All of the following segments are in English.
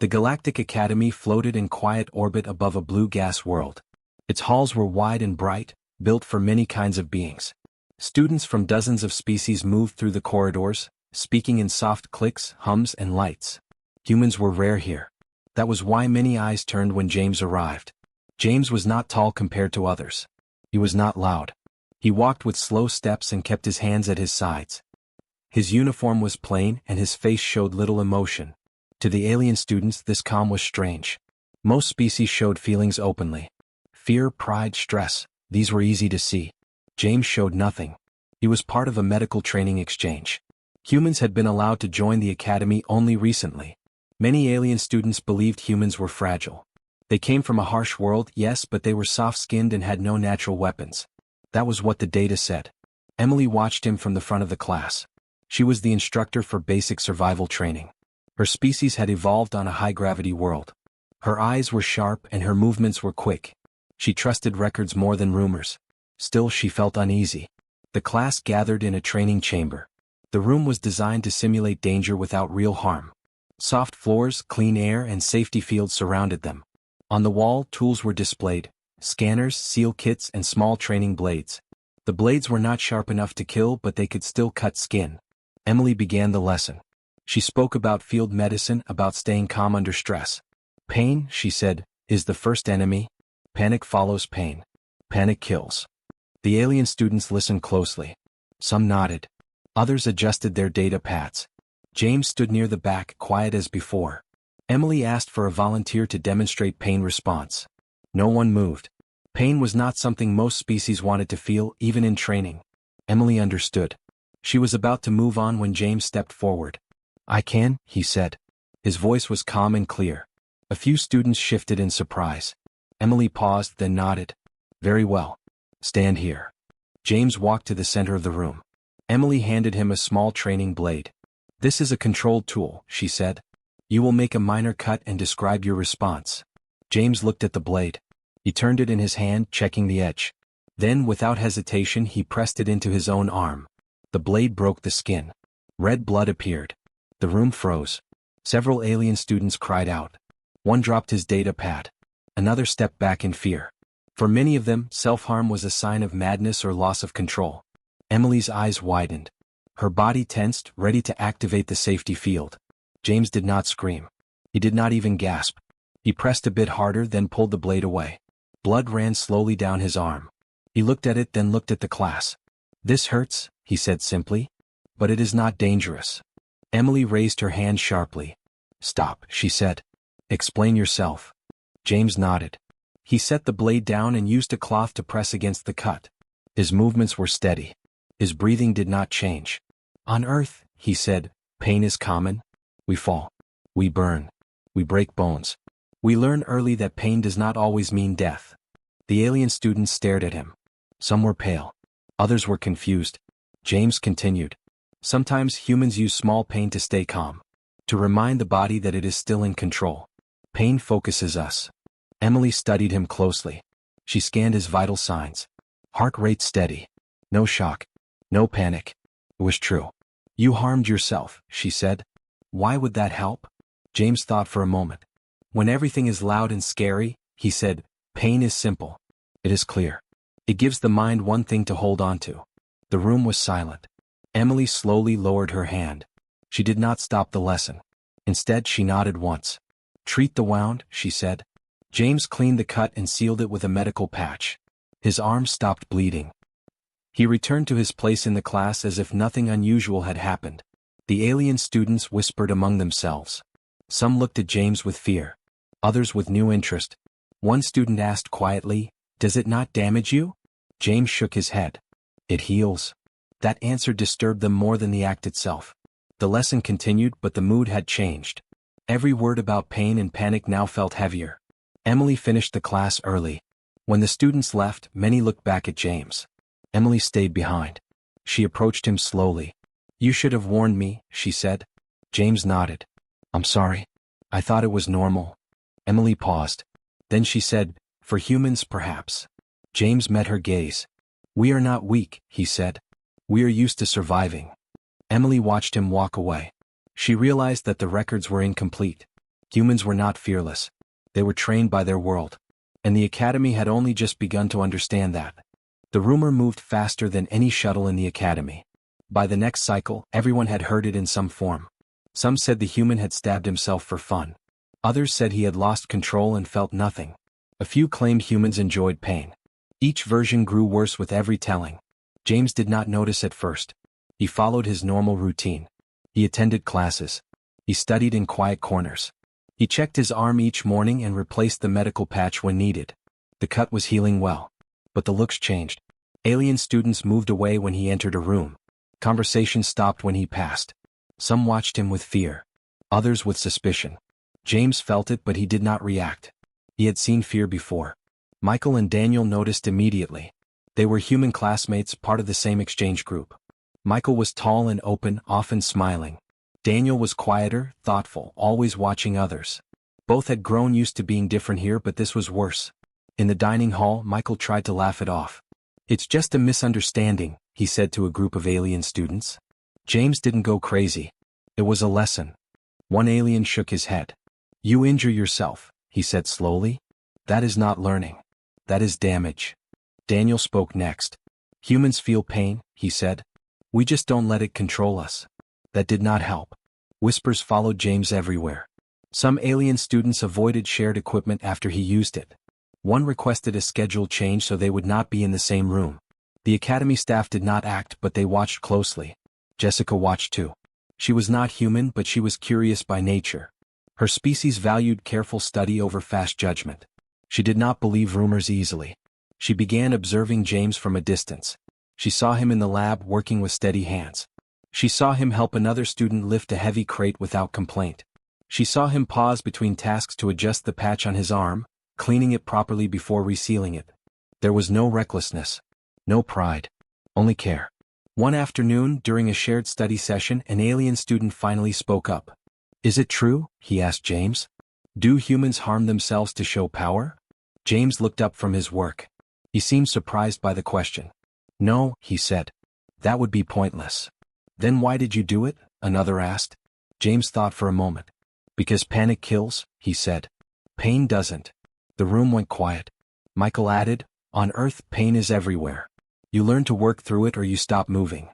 The Galactic Academy floated in quiet orbit above a blue gas world. Its halls were wide and bright, built for many kinds of beings. Students from dozens of species moved through the corridors, speaking in soft clicks, hums, and lights. Humans were rare here. That was why many eyes turned when James arrived. James was not tall compared to others. He was not loud. He walked with slow steps and kept his hands at his sides. His uniform was plain and his face showed little emotion. To the alien students, this calm was strange. Most species showed feelings openly. Fear, pride, stress, these were easy to see. James showed nothing. He was part of a medical training exchange. Humans had been allowed to join the academy only recently. Many alien students believed humans were fragile. They came from a harsh world, yes, but they were soft-skinned and had no natural weapons. That was what the data said. Emily watched him from the front of the class. She was the instructor for basic survival training. Her species had evolved on a high-gravity world. Her eyes were sharp and her movements were quick. She trusted records more than rumors. Still, she felt uneasy. The class gathered in a training chamber. The room was designed to simulate danger without real harm. Soft floors, clean air, and safety fields surrounded them. On the wall, tools were displayed: scanners, seal kits, and small training blades. The blades were not sharp enough to kill, but they could still cut skin. Emily began the lesson. She spoke about field medicine, about staying calm under stress. Pain, she said, is the first enemy. Panic follows pain. Panic kills. The alien students listened closely. Some nodded. Others adjusted their data pads. James stood near the back, quiet as before. Emily asked for a volunteer to demonstrate pain response. No one moved. Pain was not something most species wanted to feel, even in training. Emily understood. She was about to move on when James stepped forward. "I can," he said. His voice was calm and clear. A few students shifted in surprise. Emily paused, then nodded. "Very well. Stand here." James walked to the center of the room. Emily handed him a small training blade. "This is a controlled tool," she said. "You will make a minor cut and describe your response." James looked at the blade. He turned it in his hand, checking the edge. Then, without hesitation, he pressed it into his own arm. The blade broke the skin. Red blood appeared. The room froze. Several alien students cried out. One dropped his data pad. Another stepped back in fear. For many of them, self-harm was a sign of madness or loss of control. Emily's eyes widened. Her body tensed, ready to activate the safety field. James did not scream. He did not even gasp. He pressed a bit harder, then pulled the blade away. Blood ran slowly down his arm. He looked at it, then looked at the class. "This hurts," he said simply. "But it is not dangerous." Emily raised her hand sharply. "Stop," she said. "Explain yourself." James nodded. He set the blade down and used a cloth to press against the cut. His movements were steady. His breathing did not change. "On Earth," he said, "pain is common. We fall. We burn. We break bones. We learn early that pain does not always mean death." The alien students stared at him. Some were pale. Others were confused. James continued. "Sometimes humans use small pain to stay calm. To remind the body that it is still in control. Pain focuses us." Emily studied him closely. She scanned his vital signs. Heart rate steady. No shock. No panic. It was true. "You harmed yourself," she said. "Why would that help?" James thought for a moment. "When everything is loud and scary," he said, "pain is simple. It is clear. It gives the mind one thing to hold on to." The room was silent. Emily slowly lowered her hand. She did not stop the lesson. Instead, she nodded once. "Treat the wound," she said. James cleaned the cut and sealed it with a medical patch. His arm stopped bleeding. He returned to his place in the class as if nothing unusual had happened. The alien students whispered among themselves. Some looked at James with fear. Others with new interest. One student asked quietly, "Does it not damage you?" James shook his head. "It heals." That answer disturbed them more than the act itself. The lesson continued, but the mood had changed. Every word about pain and panic now felt heavier. Emily finished the class early. When the students left, many looked back at James. Emily stayed behind. She approached him slowly. "You should have warned me," she said. James nodded. "I'm sorry. I thought it was normal." Emily paused. Then she said, "For humans, perhaps." James met her gaze. "We are not weak," he said. "We are used to surviving." Emily watched him walk away. She realized that the records were incomplete. Humans were not fearless. They were trained by their world. And the Academy had only just begun to understand that. The rumor moved faster than any shuttle in the Academy. By the next cycle, everyone had heard it in some form. Some said the human had stabbed himself for fun. Others said he had lost control and felt nothing. A few claimed humans enjoyed pain. Each version grew worse with every telling. James did not notice at first. He followed his normal routine. He attended classes. He studied in quiet corners. He checked his arm each morning and replaced the medical patch when needed. The cut was healing well. But the looks changed. Alien students moved away when he entered a room. Conversation stopped when he passed. Some watched him with fear. Others with suspicion. James felt it, but he did not react. He had seen fear before. Michael and Daniel noticed immediately. They were human classmates, part of the same exchange group. Michael was tall and open, often smiling. Daniel was quieter, thoughtful, always watching others. Both had grown used to being different here, but this was worse. In the dining hall, Michael tried to laugh it off. "It's just a misunderstanding," he said to a group of alien students. James didn't go crazy. It was a lesson. One alien shook his head. "You injure yourself," he said slowly. "That is not learning. That is damage." Daniel spoke next. "Humans feel pain," he said. "We just don't let it control us." That did not help. Whispers followed James everywhere. Some alien students avoided shared equipment after he used it. One requested a schedule change so they would not be in the same room. The Academy staff did not act, but they watched closely. Jessica watched too. She was not human, but she was curious by nature. Her species valued careful study over fast judgment. She did not believe rumors easily. She began observing James from a distance. She saw him in the lab working with steady hands. She saw him help another student lift a heavy crate without complaint. She saw him pause between tasks to adjust the patch on his arm, cleaning it properly before resealing it. There was no recklessness, no pride, only care. One afternoon, during a shared study session, an alien student finally spoke up. "Is it true?" he asked James. "Do humans harm themselves to show power?" James looked up from his work. He seemed surprised by the question. "No," he said. "That would be pointless." "Then why did you do it?" another asked. James thought for a moment. "Because panic kills," he said. "Pain doesn't." The room went quiet. Michael added, "On Earth, pain is everywhere. You learn to work through it or you stop moving."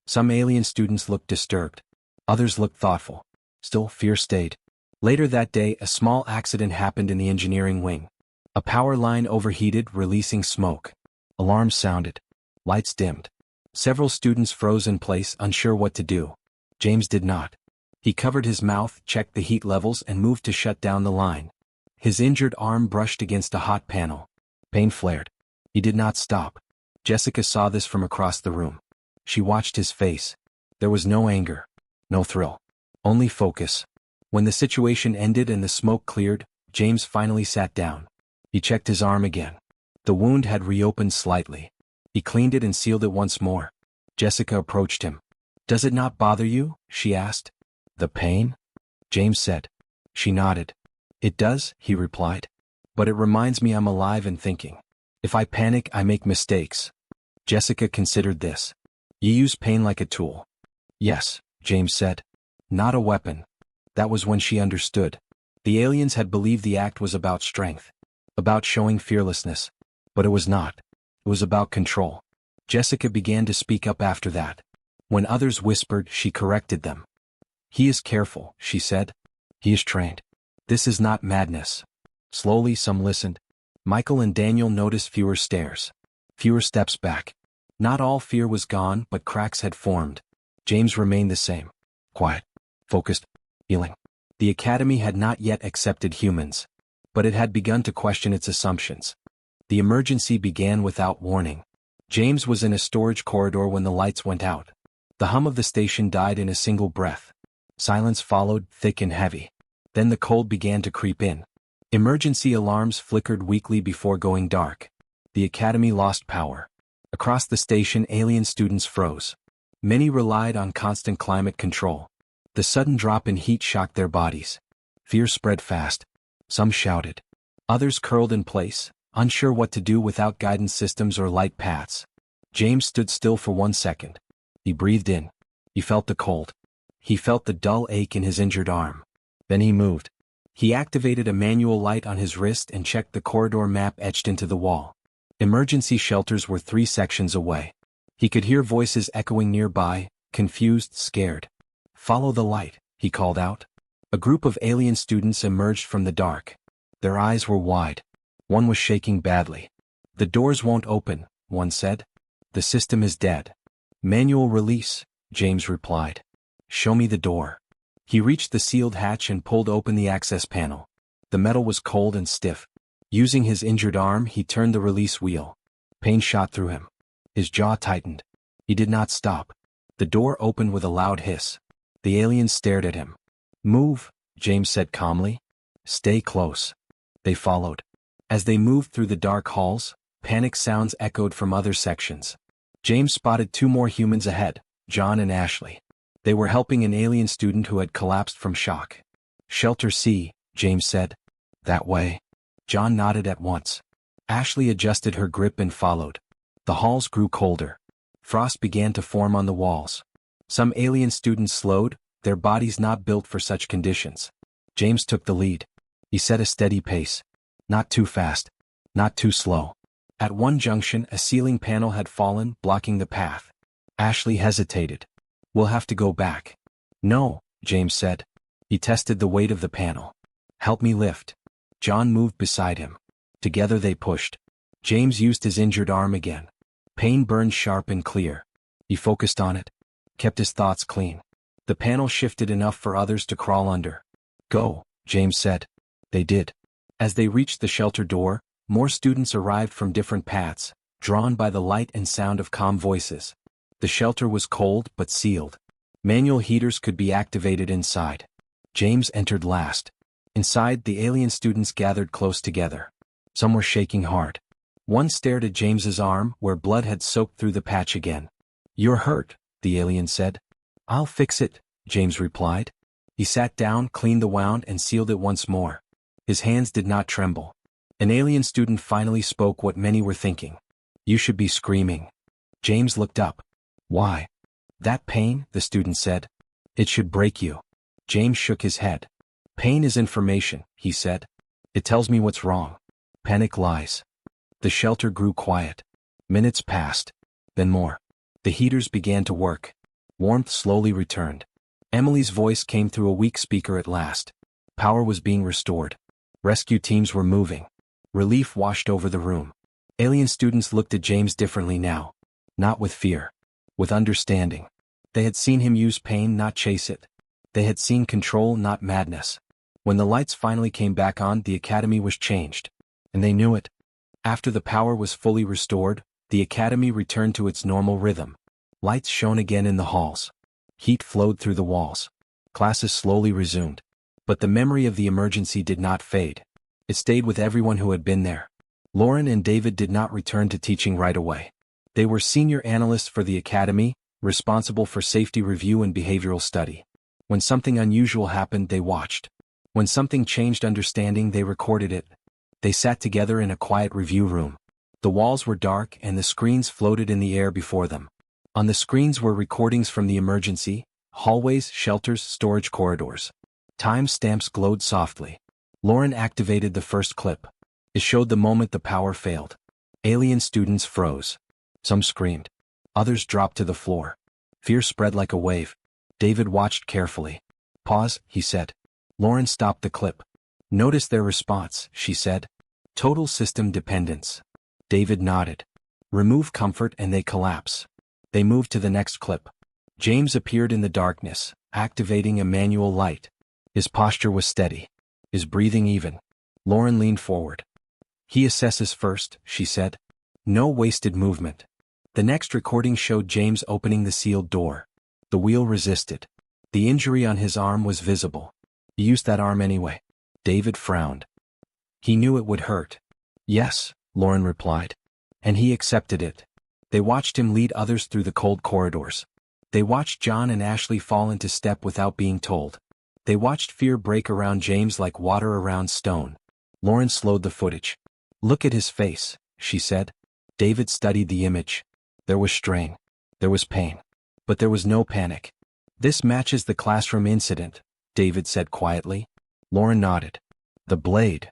Some alien students looked disturbed. Others looked thoughtful. Still, fear stayed. Later that day, a small accident happened in the engineering wing. A power line overheated, releasing smoke. Alarms sounded. Lights dimmed. Several students froze in place, unsure what to do. James did not. He covered his mouth, checked the heat levels, and moved to shut down the line. His injured arm brushed against a hot panel. Pain flared. He did not stop. Jessica saw this from across the room. She watched his face. There was no anger, no thrill, only focus. When the situation ended and the smoke cleared, James finally sat down. He checked his arm again. The wound had reopened slightly. He cleaned it and sealed it once more. Jessica approached him. "Does it not bother you?" she asked. "The pain?" James said. She nodded. "It does," he replied. "But it reminds me I'm alive and thinking. If I panic, I make mistakes." Jessica considered this. "You use pain like a tool." "Yes," James said. "Not a weapon." That was when she understood. The aliens had believed the act was about strength, about showing fearlessness. But it was not. It was about control. Jessica began to speak up after that. When others whispered, she corrected them. "He is careful," she said. "He is trained. This is not madness." Slowly, some listened. Michael and Daniel noticed fewer stares, fewer steps back. Not all fear was gone, but cracks had formed. James remained the same. Quiet, focused, healing. The Academy had not yet accepted humans, but it had begun to question its assumptions. The emergency began without warning. James was in a storage corridor when the lights went out. The hum of the station died in a single breath. Silence followed, thick and heavy. Then the cold began to creep in. Emergency alarms flickered weakly before going dark. The Academy lost power. Across the station, alien students froze. Many relied on constant climate control. The sudden drop in heat shocked their bodies. Fear spread fast. Some shouted. Others curled in place, unsure what to do without guidance systems or light paths. James stood still for 1 second. He breathed in. He felt the cold. He felt the dull ache in his injured arm. Then he moved. He activated a manual light on his wrist and checked the corridor map etched into the wall. Emergency shelters were 3 sections away. He could hear voices echoing nearby, confused, scared. "Follow the light," he called out. A group of alien students emerged from the dark. Their eyes were wide. One was shaking badly. "The doors won't open," one said. "The system is dead." "Manual release," James replied. "Show me the door." He reached the sealed hatch and pulled open the access panel. The metal was cold and stiff. Using his injured arm, he turned the release wheel. Pain shot through him. His jaw tightened. He did not stop. The door opened with a loud hiss. The aliens stared at him. "Move," James said calmly. "Stay close." They followed. As they moved through the dark halls, panic sounds echoed from other sections. James spotted 2 more humans ahead, John and Ashley. They were helping an alien student who had collapsed from shock. "Shelter C," James said. "That way." John nodded at once. Ashley adjusted her grip and followed. The halls grew colder. Frost began to form on the walls. Some alien students slowed, their bodies not built for such conditions. James took the lead. He set a steady pace. Not too fast. Not too slow. At one junction, a ceiling panel had fallen, blocking the path. Ashley hesitated. "We'll have to go back." "No," James said. He tested the weight of the panel. "Help me lift." John moved beside him. Together they pushed. James used his injured arm again. Pain burned sharp and clear. He focused on it. Kept his thoughts clean. The panel shifted enough for others to crawl under. "Go," James said. They did. As they reached the shelter door, more students arrived from different paths, drawn by the light and sound of calm voices. The shelter was cold but sealed. Manual heaters could be activated inside. James entered last. Inside, the alien students gathered close together. Some were shaking hard. One stared at James's arm, where blood had soaked through the patch again. "You're hurt," the alien said. "I'll fix it," James replied. He sat down, cleaned the wound, and sealed it once more. His hands did not tremble. An alien student finally spoke what many were thinking. "You should be screaming." James looked up. "Why?" "That pain," the student said. "It should break you." James shook his head. "Pain is information," he said. "It tells me what's wrong. Panic lies." The shelter grew quiet. Minutes passed. Then more. The heaters began to work. Warmth slowly returned. Emily's voice came through a weak speaker at last. Power was being restored. Rescue teams were moving. Relief washed over the room. Alien students looked at James differently now. Not with fear. With understanding. They had seen him use pain, not chase it. They had seen control, not madness. When the lights finally came back on, the academy was changed. And they knew it. After the power was fully restored, the academy returned to its normal rhythm. Lights shone again in the halls. Heat flowed through the walls. Classes slowly resumed. But the memory of the emergency did not fade. It stayed with everyone who had been there. Lauren and David did not return to teaching right away. They were senior analysts for the academy, responsible for safety review and behavioral study. When something unusual happened, they watched. When something changed understanding, they recorded it. They sat together in a quiet review room. The walls were dark and the screens floated in the air before them. On the screens were recordings from the emergency, hallways, shelters, storage corridors. Time stamps glowed softly. Lauren activated the first clip. It showed the moment the power failed. Alien students froze. Some screamed. Others dropped to the floor. Fear spread like a wave. David watched carefully. "Pause," he said. Lauren stopped the clip. "Notice their response," she said. "Total system dependence." David nodded. "Remove comfort and they collapse." They moved to the next clip. James appeared in the darkness, activating a manual light. His posture was steady. His breathing even. Lauren leaned forward. "He assesses first," she said. "No wasted movement." The next recording showed James opening the sealed door. The wheel resisted. The injury on his arm was visible. He used that arm anyway. David frowned. He knew it would hurt. "Yes," Lauren replied. And he accepted it. They watched him lead others through the cold corridors. They watched John and Ashley fall into step without being told. They watched fear break around James like water around stone. Lauren slowed the footage. "Look at his face," she said. David studied the image. There was strain. There was pain. But there was no panic. "This matches the classroom incident," David said quietly. Lauren nodded. The blade.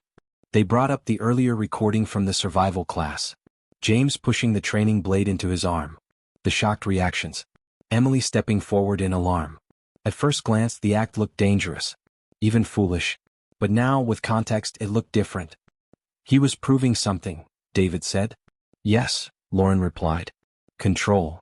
They brought up the earlier recording from the survival class. James pushing the training blade into his arm. The shocked reactions. Emily stepping forward in alarm. At first glance the act looked dangerous. Even foolish. But now, with context, it looked different. He was proving something, David said. Yes, Lauren replied. Control.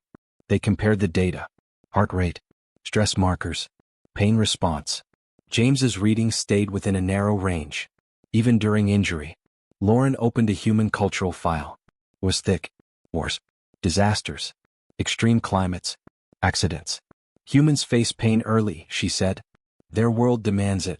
They compared the data. Heart rate. Stress markers. Pain response. James's readings stayed within a narrow range. Even during injury. Lauren opened a human cultural file. It was thick. Wars. Disasters. Extreme climates. Accidents. Humans face pain early, she said. Their world demands it.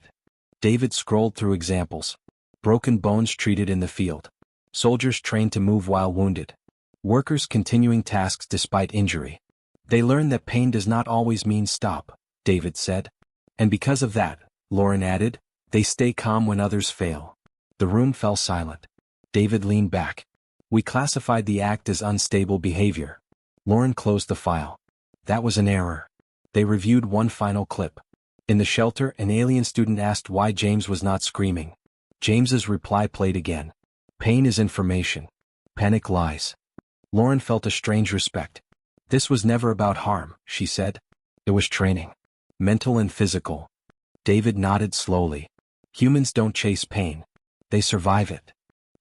David scrolled through examples. Broken bones treated in the field. Soldiers trained to move while wounded. Workers continuing tasks despite injury. They learn that pain does not always mean stop, David said. And because of that, Lauren added, they stay calm when others fail. The room fell silent. David leaned back. We classified the act as unstable behavior. Lauren closed the file. That was an error. They reviewed one final clip. In the shelter, an alien student asked why James was not screaming. James's reply played again. Pain is information. Panic lies. Lauren felt a strange respect. This was never about harm, she said. It was training. Mental and physical. David nodded slowly. Humans don't chase pain. They survive it.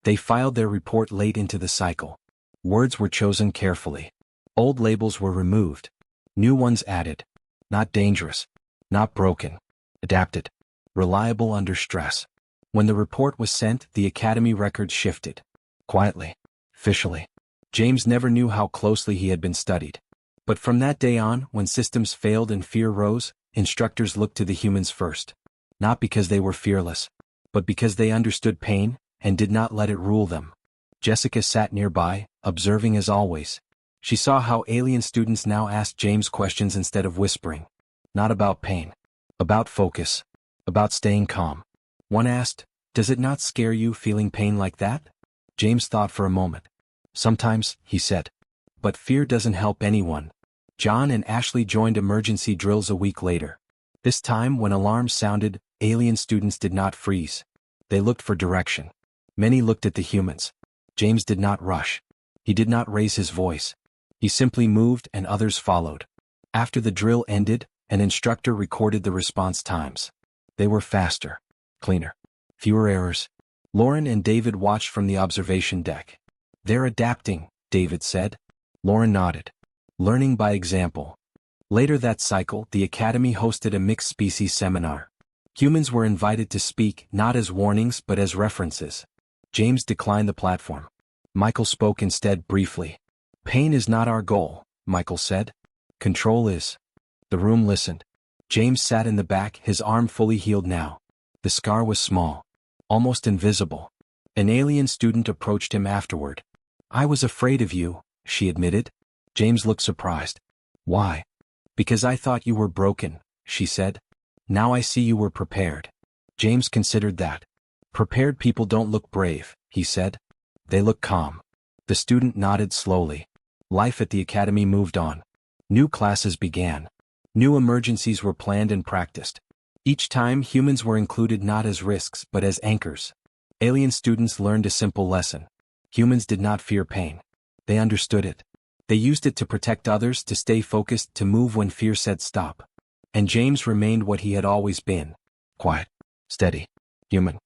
They filed their report late into the cycle. Words were chosen carefully. Old labels were removed. New ones added. Not dangerous. Not broken. Adapted. Reliable under stress. When the report was sent, the Academy records shifted. Quietly. Officially. James never knew how closely he had been studied. But from that day on, when systems failed and fear rose, instructors looked to the humans first. Not because they were fearless, but because they understood pain and did not let it rule them. Jessica sat nearby, observing as always. She saw how alien students now asked James questions instead of whispering. Not about pain. About focus. About staying calm. One asked, "Does it not scare you feeling pain like that?" James thought for a moment. "Sometimes," he said. "But fear doesn't help anyone." John and Ashley joined emergency drills a week later. This time, when alarms sounded, alien students did not freeze. They looked for direction. Many looked at the humans. James did not rush. He did not raise his voice. He simply moved and others followed. After the drill ended, an instructor recorded the response times. They were faster. Cleaner. Fewer errors. Lauren and David watched from the observation deck. "They're adapting," David said. Lauren nodded. Learning by example. Later that cycle, the Academy hosted a mixed species seminar. Humans were invited to speak, not as warnings but as references. James declined the platform. Michael spoke instead briefly. "Pain is not our goal," Michael said. "Control is." The room listened. James sat in the back, his arm fully healed now. The scar was small. Almost invisible. An alien student approached him afterward. "I was afraid of you," she admitted. James looked surprised. "Why?" "Because I thought you were broken," she said. "Now I see you were prepared." James considered that. "Prepared people don't look brave," he said. "They look calm." The student nodded slowly. Life at the Academy moved on. New classes began. New emergencies were planned and practiced. Each time, humans were included not as risks but as anchors. Alien students learned a simple lesson. Humans did not fear pain. They understood it. They used it to protect others, to stay focused, to move when fear said stop. And James remained what he had always been. Quiet. Steady. Human.